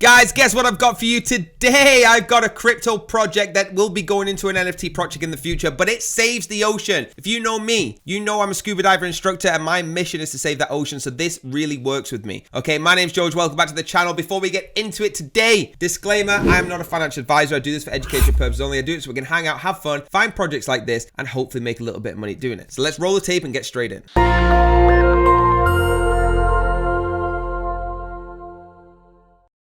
Guys, guess what I've got for you today? I've got a crypto project that will be going into an NFT project in the future, but it saves the ocean. If you know me, you know I'm a scuba diver instructor and my mission is to save that ocean, so this really works with me. Okay, my name's George, welcome back to the channel. Before we get into it today, disclaimer, I am not a financial advisor. I do this for education purposes only. I do it so we can hang out, have fun, find projects like this, and hopefully make a little bit of money doing it. So let's roll the tape and get straight in.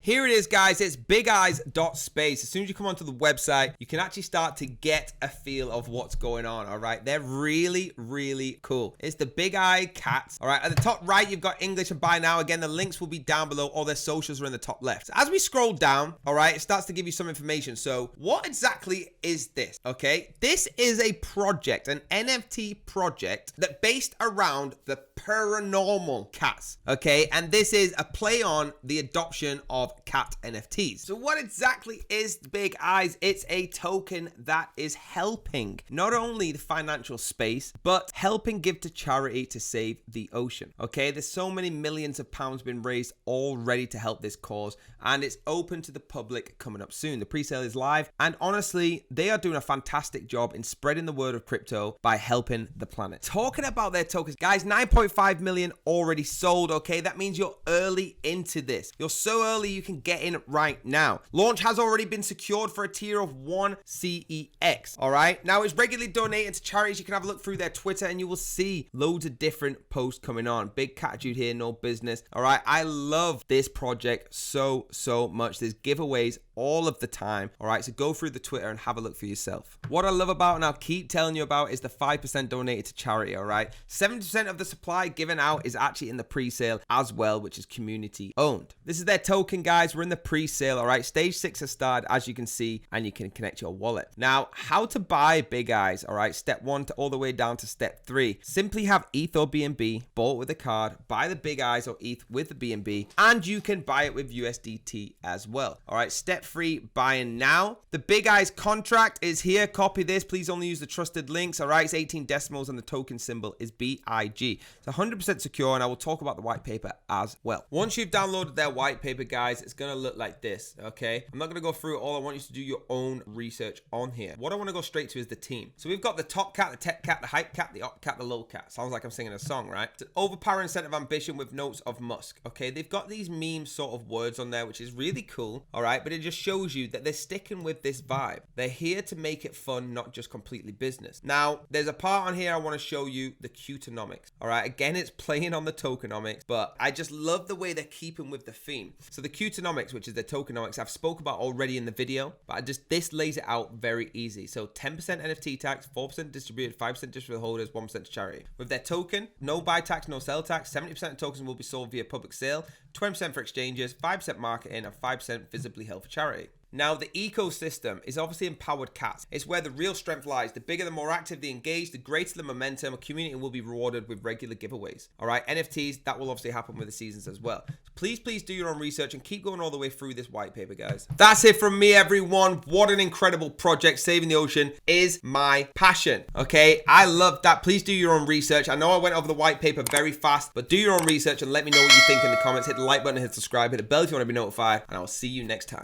Here it is, guys. It's bigeyes.space. As soon as you come onto the website, you can actually start to get a feel of what's going on, all right? They're really, really cool. It's the Big Eye Cats, all right? At the top right, you've got English and Buy Now. Again, the links will be down below. All their socials are in the top left. So as we scroll down, all right, it starts to give you some information. So what exactly is this, okay? This is a project, an NFT project that based around the paranormal cats, okay? And this is a play on the adoption of cat NFTs. So what exactly is Big Eyes? It's a token that is helping not only the financial space, but helping give to charity to save the ocean. Okay, there's so many millions of pounds been raised already to help this cause, and it's open to the public coming up soon. The pre-sale is live, and honestly, they are doing a fantastic job in spreading the word of crypto by helping the planet. Talking about their tokens, guys, 9.5 million already sold. Okay, that means you're early into this. You're so early you can get in right now. Launch has already been secured for a tier of 1 CEX. All right, now it's regularly donated to charities. You can have a look through their Twitter and you will see loads of different posts coming on. Big cat dude here, no business. All right, I love this project so much. There's giveaways all of the time. All right, so go through the Twitter and have a look for yourself. What I love about, and I'll keep telling you about, is the 5% donated to charity. All right, 70% of the supply given out is actually in the pre-sale as well, which is community owned. This is their token, guys. We're in the pre-sale. All right, stage 6 has started, as you can see, and you can connect your wallet. Now, how to buy Big Eyes? All right, step 1 to all the way down to step 3. Simply have ETH or BNB bought with a card, buy the Big Eyes or ETH with the BNB, and you can buy it with USDT as well. All right, step 3, buying now. The Big Eyes contract is here. Copy this. Please only use the trusted links. All right, it's 18 decimals and the token symbol is BIG. It's 100% secure, and I will talk about the white paper as well. Once you've downloaded their white paper, guys, it's going to look like this, okay? I'm not going to go through it all. I want you to do your own research on here. What I want to go straight to is the team. So we've got the top cat, the tech cat, the hype cat, the op cat, the low cat. Sounds like I'm singing a song, right? It's an overpowering set of ambition with notes of Musk, okay? They've got these meme sort of words on there, which is really cool, all right? But it just shows you that they're sticking with this vibe. They're here to make it fun, not just completely business. Now, there's a part on here I want to show you the cutonomics, all right? Again, it's playing on the tokenomics, but I just love the way they're keeping with the theme. So the cutonomics, which is the tokenomics, I've spoke about already in the video, but this lays it out very easy. So 10% NFT tax, 4% distributed, 5% distributed holders, 1% to charity. With their token, no buy tax, no sell tax, 70% of tokens will be sold via public sale, 20% for exchanges, 5% marketing, and 5% visibly held for charity. Now, the ecosystem is obviously empowered cats. It's where the real strength lies. The bigger, the more active, the engaged, the greater the momentum. A community will be rewarded with regular giveaways. All right, NFTs, that will obviously happen with the seasons as well. So please do your own research and keep going all the way through this white paper, guys. That's it from me, everyone. What an incredible project. Saving the ocean is my passion, okay? I love that. Please do your own research. I know I went over the white paper very fast, but do your own research and let me know what you think in the comments. Hit the like button, hit subscribe, hit the bell if you want to be notified, and I'll see you next time.